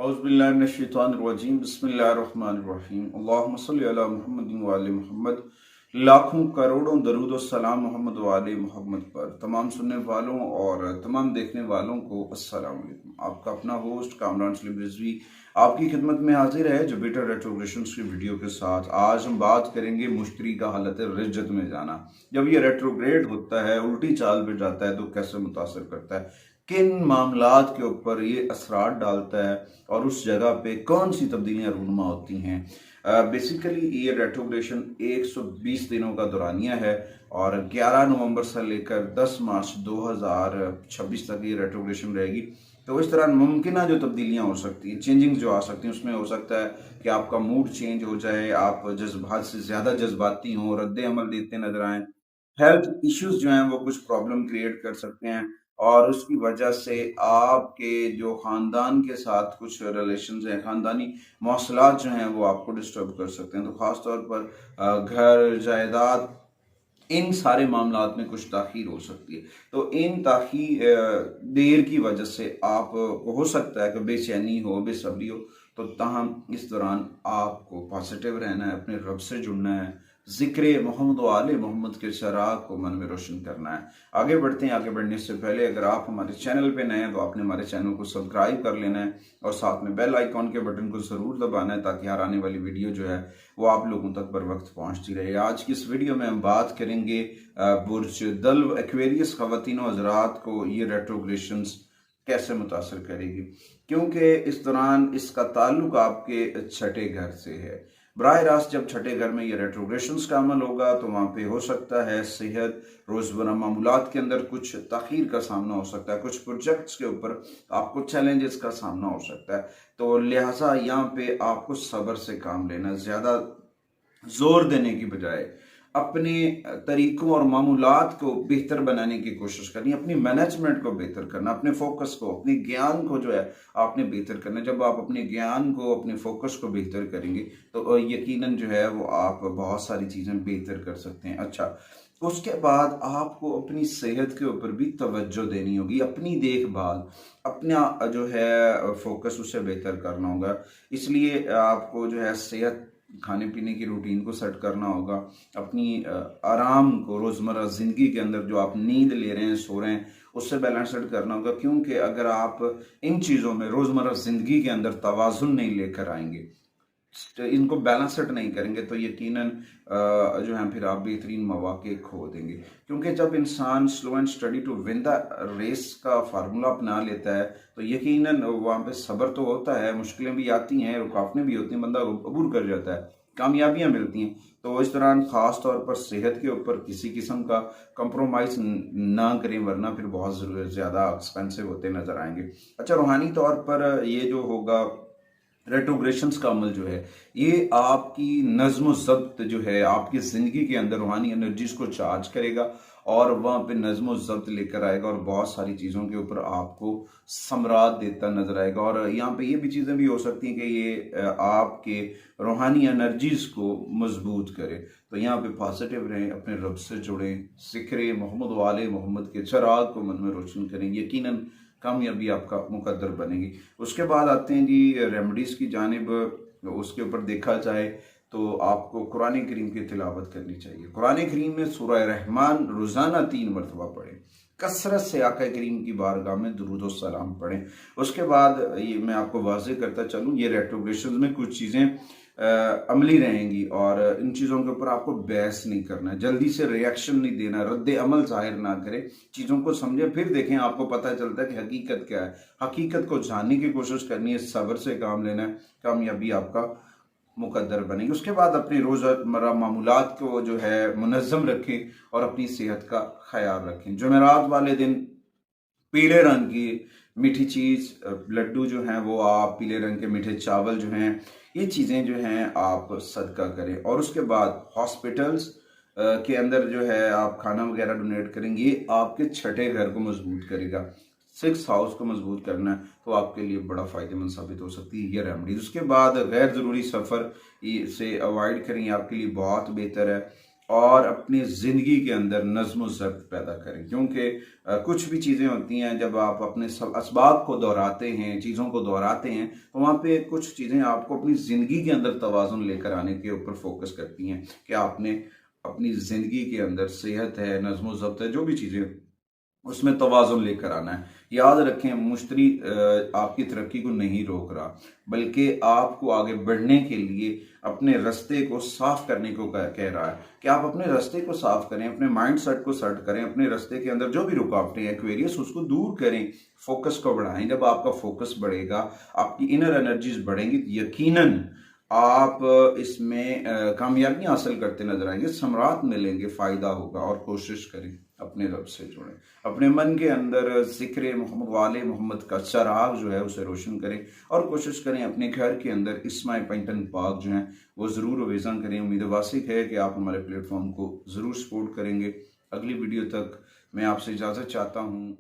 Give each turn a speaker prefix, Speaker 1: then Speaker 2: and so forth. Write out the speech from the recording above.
Speaker 1: औज़ुबिल्लाहिमिनश्शैतानिर्रजीम बिस्मिल्लाहिर्रहमानिर्रहीम अल्लाहुम्मा सल्लि अला मुहम्मदिन व आले मोहम्मद। लाखों करोड़ों दरूद और सलाम मोहम्मद व आले मोहम्मद पर। तमाम सुनने वालों और तमाम देखने वालों को अस्सलाम वालेकुम। आपका अपना होस्ट कामरान सलीम रिजवी आपकी खिदमत में हाजिर है जुपिटर रेट्रोग्रेशंस की वीडियो के साथ। आज हम बात करेंगे मुश्तरी का हालत रिज्जत में जाना। जब ये रेट्रोग्रेड होता है, उल्टी चाल पे जाता है, तो कैसे मुतासर करता है, किन मामलात के ऊपर ये असरार डालता है और उस जगह पे कौन सी तब्दीलियां रूनुमा होती हैं। बेसिकली ये रेट्रोग्रेशन 120 दिनों का दौरानिया है और 11 नवंबर से लेकर 10 मार्च 2026 तक ये रेट्रोग्रेशन रहेगी। तो इस तरह मुमकिन जो तब्दीलियां हो सकती हैं, चेंजिंग जो आ सकती हैं, उसमें हो सकता है कि आपका मूड चेंज हो जाए, आप जज्बात से ज़्यादा जज्बाती हों, रद्द अमल देते नजर आएँ, हेल्थ इश्यूज जो हैं वो कुछ प्रॉब्लम क्रिएट कर सकते हैं और उसकी वजह से आपके जो ख़ानदान के साथ कुछ रिलेशंस हैं, ख़ानदानी मौसलात जो हैं वो आपको डिस्टर्ब कर सकते हैं। तो ख़ास तौर पर घर जायदाद, इन सारे मामलात में कुछ ताख़ीर हो सकती है। तो इन ताख़ीर देर की वजह से आप को हो सकता है कि बेचैनी हो, बेसब्री हो। तो ताहम इस दौरान आपको पॉजिटिव रहना है, अपने रब से जुड़ना है, ज़िक्र मोहम्मद व आले मोहम्मद के चिराग को मन में रोशन करना है। आगे बढ़ते हैं। आगे बढ़ने से पहले अगर आप हमारे चैनल पे नए हैं तो आपने हमारे चैनल को सब्सक्राइब कर लेना है और साथ में बेल आइकॉन के बटन को ज़रूर दबाना है ताकि हर आने वाली वीडियो जो है वो आप लोगों तक बर वक्त पहुँचती रहे। आज की इस वीडियो में हम बात करेंगे बुर्ज दल्व एक्वेरियस ख़वातीन व हज़रात को ये रेट्रोग्रेशंस कैसे मुतासर करेगी, क्योंकि इस दौरान इसका ताल्लुक आपके छठे घर से है। बराह रास्त जब छठे घर में ये रेट्रोग्रेशंस का अमल होगा तो वहाँ पे हो सकता है सेहत, रोज़मर्रा मामूलात के अंदर कुछ ताख़ीर का सामना हो सकता है, कुछ प्रोजेक्ट्स के ऊपर आपको चैलेंजेस का सामना हो सकता है। तो लिहाजा यहाँ पे आपको सब्र से काम लेना, ज़्यादा जोर देने की बजाय अपने तरीकों और मामूलात को बेहतर बनाने की कोशिश करनी, अपनी मैनेजमेंट को बेहतर करना, अपने फोकस को, अपने ज्ञान को जो है आपने बेहतर करना। जब आप अपने ज्ञान को, अपने फोकस को बेहतर करेंगे तो यकीनन जो है वो आप बहुत सारी चीज़ें बेहतर कर सकते हैं। अच्छा, उसके बाद आपको अपनी सेहत के ऊपर भी तवज्जो देनी होगी, अपनी देखभाल, अपना जो है फोकस उसे बेहतर करना होगा। इसलिए आपको जो है सेहत, खाने पीने की रूटीन को सेट करना होगा, अपनी आराम को, रोज़मर्रा ज़िंदगी के अंदर जो आप नींद ले रहे हैं, सो रहे हैं, उससे बैलेंसड करना होगा। क्योंकि अगर आप इन चीज़ों में रोज़मर्रा ज़िंदगी के अंदर तवाज़ुन नहीं लेकर आएंगे, इनको बैलेंसड नहीं करेंगे, तो यकीनन जो है फिर आप बेहतरीन मौके खो देंगे। क्योंकि जब इंसान slow and steady to win the race का फार्मूला अपना लेता है तो यकीनन वहाँ पे सब्र तो होता है, मुश्किलें भी आती हैं, रुकावटें भी होती हैं, बंदा अबूर कर जाता है, कामयाबियाँ मिलती हैं। तो इस दौरान ख़ास तौर पर सेहत के ऊपर किसी किस्म का कंप्रोमाइज़ ना करें, वरना फिर बहुत ज़्यादा एक्सपेंसिव होते नज़र आएंगे। अच्छा, रूहानी तौर पर ये जो होगा रेट्रोग्रेशंस का अमल जो है ये आपकी नज़्म ज़ब्त जो है आपकी ज़िंदगी के अंदर रूहानी एनर्जीज को चार्ज करेगा और वहाँ पे नज़्म ज़ब्त लेकर आएगा और बहुत सारी चीज़ों के ऊपर आपको सम्राट देता नजर आएगा। और यहाँ पे ये भी चीज़ें भी हो सकती हैं कि ये आपके रूहानी एनर्जीज को मजबूत करे। तो यहाँ पे पॉजिटिव रहें, अपने रब से जुड़ें, ज़िक्र मोहम्मद वाले मोहम्मद के चिराग को मन में रोशन करें, यकीनन कामयाबी आपका मुकद्दर बनेगी। उसके बाद आते हैं जी रेमेडीज़ की जानिब। उसके ऊपर देखा जाए तो आपको कुरान करीम की तिलावत करनी चाहिए। कुरान करीम में सूरह रहमान रोज़ाना 3 मरतबा पढ़ें, कसरत से आका करीम की बारगाह में दुरूद और सलाम पढ़ें। उसके बाद ये मैं आपको वाज़े करता चलूँ, ये रेट्रोग्रेशन में कुछ चीज़ें अमली रहेंगी और इन चीज़ों के ऊपर आपको बहस नहीं करना है, जल्दी से रिएक्शन नहीं देना, रद्द अमल जाहिर ना करें, चीज़ों को समझें फिर देखें, आपको पता चलता है कि हकीकत क्या है। हकीकत को जानने की कोशिश करनी है, सब्र से काम लेना है, कामयाबी आपका मुकद्दर बनेगी। उसके बाद अपने रोज़मर्रा मामूलात को जो है मुनज़्ज़म रखें और अपनी सेहत का ख्याल रखें। जुमेरात वाले दिन पीले रंग की मीठी चीज़, लड्डू जो हैं वो आप, पीले रंग के मीठे चावल जो हैं, ये चीज़ें जो हैं आप सदका करें। और उसके बाद हॉस्पिटल्स के अंदर जो है आप खाना वगैरह डोनेट करेंगे, ये आपके छठे घर को मजबूत करेगा, 6th हाउस को मजबूत करना है, तो आपके लिए बड़ा फ़ायदेमंद साबित हो सकती है ये रेमडीज। उसके बाद गैर ज़रूरी सफ़र से अवॉइड करें, आपके लिए बहुत बेहतर है। और अपनी ज़िंदगी के अंदर नज़्म व ज़ब्त पैदा करें। क्योंकि कुछ भी चीज़ें होती हैं, जब आप अपने असबाब को दोहराते हैं, चीज़ों को दोहराते हैं, तो वहाँ पे कुछ चीज़ें आपको अपनी ज़िंदगी के अंदर तवाज़ुन लेकर आने के ऊपर फोकस करती हैं कि आपने अपनी ज़िंदगी के अंदर सेहत है, नज़्म व ज़ब्त है, जो भी चीज़ें उसमें तवाज़ुन लेकर आना है। याद रखें, मुश्तरी आपकी तरक्की को नहीं रोक रहा, बल्कि आपको आगे बढ़ने के लिए अपने रास्ते को साफ करने को कह रहा है कि आप अपने रास्ते को साफ करें, अपने माइंड सेट को सेट करें, अपने रास्ते के अंदर जो भी रुकावटें हैं, क्वेरियस, उसको दूर करें, फोकस को बढ़ाएं। जब आपका फोकस बढ़ेगा, आपकी इनर एनर्जीज बढ़ेंगी, तो यकीनन आप इसमें कामयाबियां हासिल करते नजर आएंगे, सम्राट मिलेंगे, फायदा होगा। और कोशिश करें अपने रब से जुड़ें, अपने मन के अंदर जिक्र मोहम्मद वाले मोहम्मद का चराग जो है उसे रोशन करें, और कोशिश करें अपने घर के अंदर इस्माए पैंटन पाक जो है वो ज़रूर वेज़न करें। उम्मीद वासिक है कि आप हमारे प्लेटफॉर्म को ज़रूर सपोर्ट करेंगे। अगली वीडियो तक मैं आपसे इजाज़त चाहता हूँ।